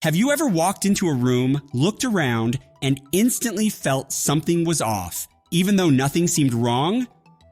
Have you ever walked into a room, looked around, and instantly felt something was off, even though nothing seemed wrong?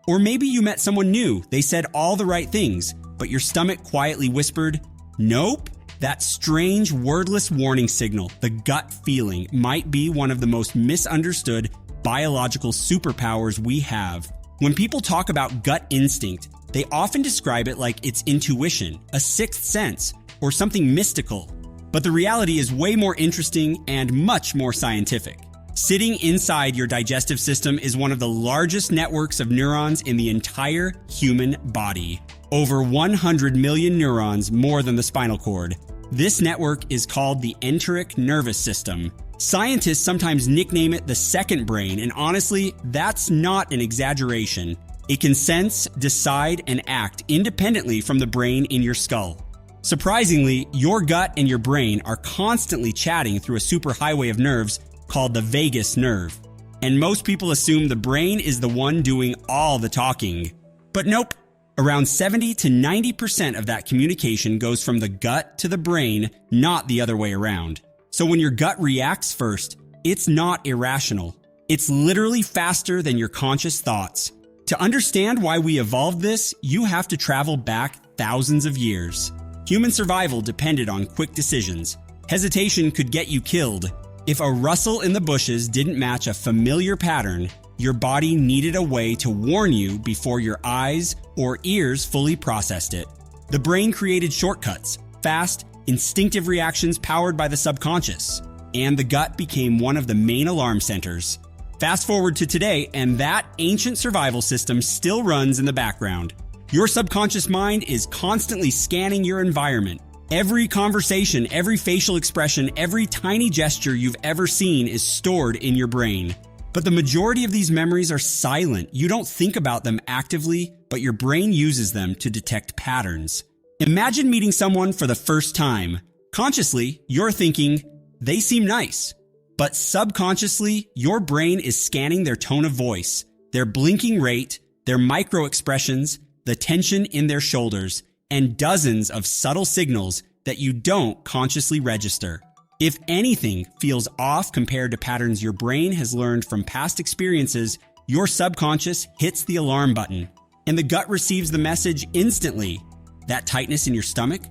Or maybe you met someone new, they said all the right things, but your stomach quietly whispered, nope? That strange, wordless warning signal, the gut feeling, might be one of the most misunderstood biological superpowers we have. When people talk about gut instinct, they often describe it like it's intuition, a sixth sense, or something mystical. But the reality is way more interesting and much more scientific. Sitting inside your digestive system is one of the largest networks of neurons in the entire human body. Over 100 million neurons, more than the spinal cord. This network is called the enteric nervous system. Scientists sometimes nickname it the second brain, and honestly, that's not an exaggeration. It can sense, decide, and act independently from the brain in your skull. Surprisingly, your gut and your brain are constantly chatting through a superhighway of nerves called the vagus nerve. And most people assume the brain is the one doing all the talking. But nope. Around 70 to 90% of that communication goes from the gut to the brain, not the other way around. So when your gut reacts first, it's not irrational. It's literally faster than your conscious thoughts. To understand why we evolved this, you have to travel back thousands of years. Human survival depended on quick decisions. Hesitation could get you killed. If a rustle in the bushes didn't match a familiar pattern, your body needed a way to warn you before your eyes or ears fully processed it. The brain created shortcuts, fast, instinctive reactions powered by the subconscious, and the gut became one of the main alarm centers. Fast forward to today, and that ancient survival system still runs in the background. Your subconscious mind is constantly scanning your environment. Every conversation, every facial expression, every tiny gesture you've ever seen is stored in your brain. But the majority of these memories are silent. You don't think about them actively, but your brain uses them to detect patterns. Imagine meeting someone for the first time. Consciously, you're thinking, they seem nice. But subconsciously, your brain is scanning their tone of voice, their blinking rate, their micro expressions, the tension in their shoulders, and dozens of subtle signals that you don't consciously register. If anything feels off compared to patterns your brain has learned from past experiences, your subconscious hits the alarm button, and the gut receives the message instantly. That tightness in your stomach,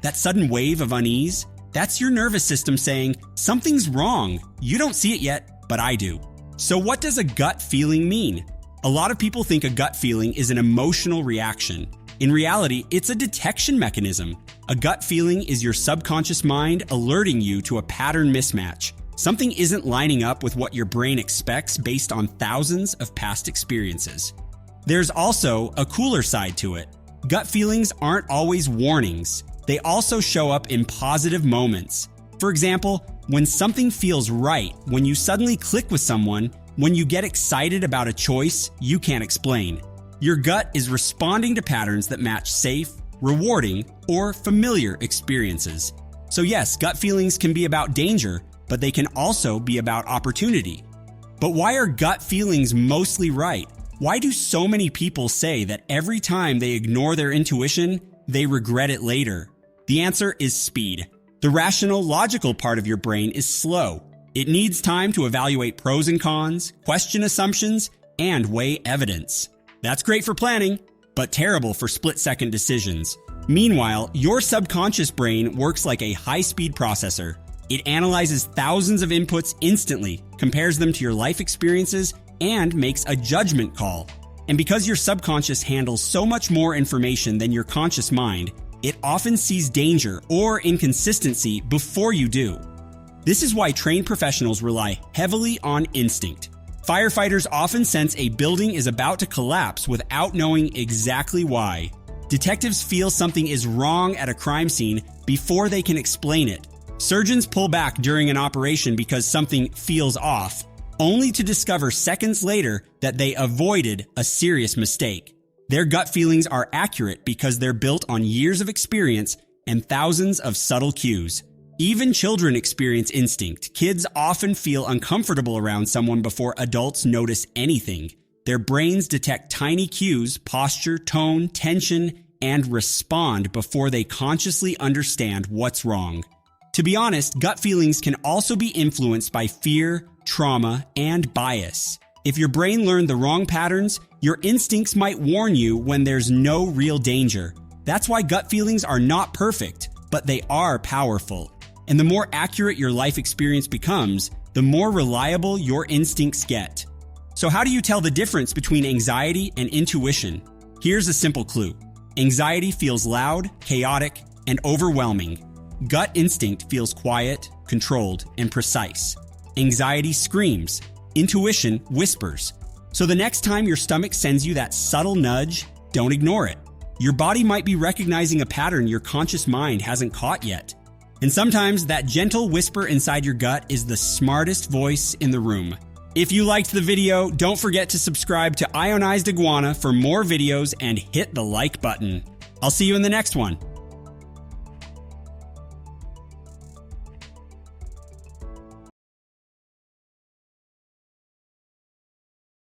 that sudden wave of unease, that's your nervous system saying, something's wrong. You don't see it yet, but I do. So what does a gut feeling mean? A lot of people think a gut feeling is an emotional reaction. In reality, it's a detection mechanism. A gut feeling is your subconscious mind alerting you to a pattern mismatch. Something isn't lining up with what your brain expects based on thousands of past experiences. There's also a cooler side to it. Gut feelings aren't always warnings. They also show up in positive moments. For example, when something feels right, when you suddenly click with someone, when you get excited about a choice you can't explain. Your gut is responding to patterns that match safe, rewarding, or familiar experiences. So yes, gut feelings can be about danger, but they can also be about opportunity. But why are gut feelings mostly right? Why do so many people say that every time they ignore their intuition, they regret it later? The answer is speed. The rational, logical part of your brain is slow. It needs time to evaluate pros and cons, question assumptions, and weigh evidence. That's great for planning, but terrible for split-second decisions. Meanwhile, your subconscious brain works like a high-speed processor. It analyzes thousands of inputs instantly, compares them to your life experiences, and makes a judgment call. And because your subconscious handles so much more information than your conscious mind, it often sees danger or inconsistency before you do. This is why trained professionals rely heavily on instinct. Firefighters often sense a building is about to collapse without knowing exactly why. Detectives feel something is wrong at a crime scene before they can explain it. Surgeons pull back during an operation because something feels off, only to discover seconds later that they avoided a serious mistake. Their gut feelings are accurate because they're built on years of experience and thousands of subtle cues. Even children experience instinct. Kids often feel uncomfortable around someone before adults notice anything. Their brains detect tiny cues, posture, tone, tension, and respond before they consciously understand what's wrong. To be honest, gut feelings can also be influenced by fear, trauma, and bias. If your brain learned the wrong patterns, your instincts might warn you when there's no real danger. That's why gut feelings are not perfect, but they are powerful. And the more accurate your life experience becomes, the more reliable your instincts get. So how do you tell the difference between anxiety and intuition? Here's a simple clue. Anxiety feels loud, chaotic, and overwhelming. Gut instinct feels quiet, controlled, and precise. Anxiety screams. Intuition whispers. So the next time your stomach sends you that subtle nudge, don't ignore it. Your body might be recognizing a pattern your conscious mind hasn't caught yet. And sometimes that gentle whisper inside your gut is the smartest voice in the room. If you liked the video, don't forget to subscribe to Ionized Iguana for more videos and hit the like button. I'll see you in the next one.